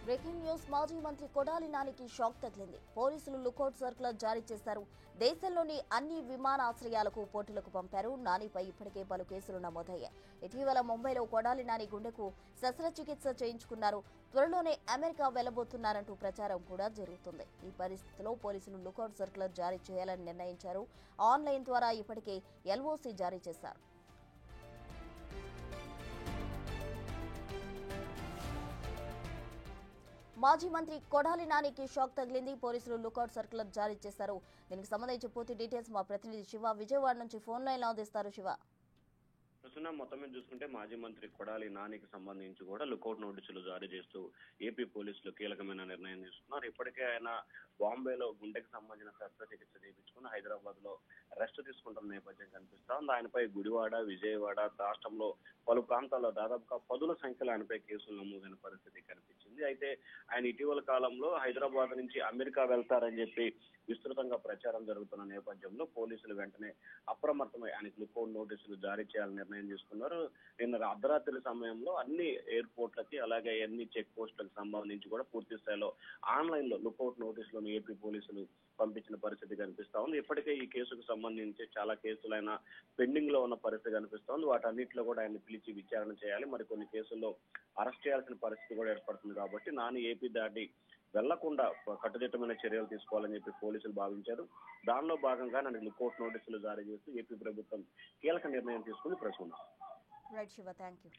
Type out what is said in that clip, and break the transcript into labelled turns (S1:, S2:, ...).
S1: Breaking news మాజీ మంత్రి కొడాలి నానికి షాక్ తగిలింది. పోలీసులు లుకౌట్ సర్కులర్ జారీ చేశారు. దేశంలోని అన్ని విమానాశ్రయాలకు పోర్టులకు పంపారు. నానిపై ఇప్పటికే పలు కేసులు నమోదయ్యాయి. ఇటీవల ముంబైలో కొడాలి నాని గుండెకు శస్త్రచికిత్స చేయించుకున్నారు. త్వరలోనే అమెరికా వెళ్లబోతున్నారంటూ ప్రచారం కూడా జరుగుతుంది. ఈ పరిస్థితిలో పోలీసులు లుకౌట్ సర్కులర్ జారీ చేయాలని నిర్ణయించారు. ఆన్లైన్ ద్వారా ఇప్పటికే ఎల్ఓసీ జారీ చేశారు. మాజీ మంత్రి కొడాలి నానికి షాక్ తగిలింది. పోలీసులు లుకౌట్ సర్కులర్ జారీ చేశారు. దీనికి సంబంధించి పూర్తి డీటెయిల్స్ మా ప్రతినిధి శివ విజయవాడ నుంచి ఫోన్ లైన్ లో అందిస్తారు. శివ,
S2: మొత్తం మీద చూసుకుంటే మాజీ మంత్రి కొడాలి నానికి సంబంధించి కూడా లుకౌట్ నోటీసులు జారీ చేస్తూ ఏపీ పోలీసులు కీలకమైన నిర్ణయం తీసుకున్నారు. ఇప్పటికే ఆయన బాంబేలో గుండెకి సంబంధించిన శస్త్రచికిత్స చేయించుకుని హైదరాబాద్ లో రెస్ట్ తీసుకుంటున్న నేపథ్యం కనిపిస్తా ఉంది. ఆయనపై గుడివాడ, విజయవాడ, రాష్ట్రంలో పలు ప్రాంతాల్లో దాదాపుగా పదుల సంఖ్యలో ఆయనపై కేసులు నమోదైన పరిస్థితి కనిపించింది. అయితే ఆయన ఇటీవల కాలంలో హైదరాబాద్ నుంచి అమెరికా వెళ్తారని చెప్పి విస్తృతంగా ప్రచారం జరుగుతున్న నేపథ్యంలో పోలీసులు వెంటనే అప్రమత్తమై ఆయనకు లుకౌట్ నోటీసులు జారీ చేయాలని నిర్ణయం తీసుకున్నారు. నిన్న అర్ధరాత్రి సమయంలో అన్ని ఎయిర్పోర్ట్లకి అలాగే అన్ని చెక్ పోస్టులకు సంబంధించి కూడా పూర్తి స్థాయిలో ఆన్లైన్ లో లుకౌట్ నోటీసులను ఏపీ పోలీసులు పంపించిన పరిస్థితి కనిపిస్తా ఉంది. ఇప్పటికే ఈ కేసుకు సంబంధించి చాలా కేసులు ఆయన పెండింగ్ లో ఉన్న పరిస్థితి కనిపిస్తా ఉంది. వాటన్నిటిలో కూడా ఆయన పిలిచి విచారణ చేయాలి. మరికొన్ని కేసుల్లో అరెస్ట్ చేయాల్సిన పరిస్థితి కూడా ఏర్పడుతుంది. కాబట్టి నాని ఏపీ దాటి వెళ్లకుండా కట్టుదిట్టమైన చర్యలు తీసుకోవాలని చెప్పి పోలీసులు భావించారు. దానిలో భాగంగా నన్ను లుకౌట్ నోటీసులు జారీ చేస్తూ ఏపీ ప్రభుత్వం కీలక నిర్ణయం తీసుకుని ప్రశ్న.
S1: Right Shiva, thank you.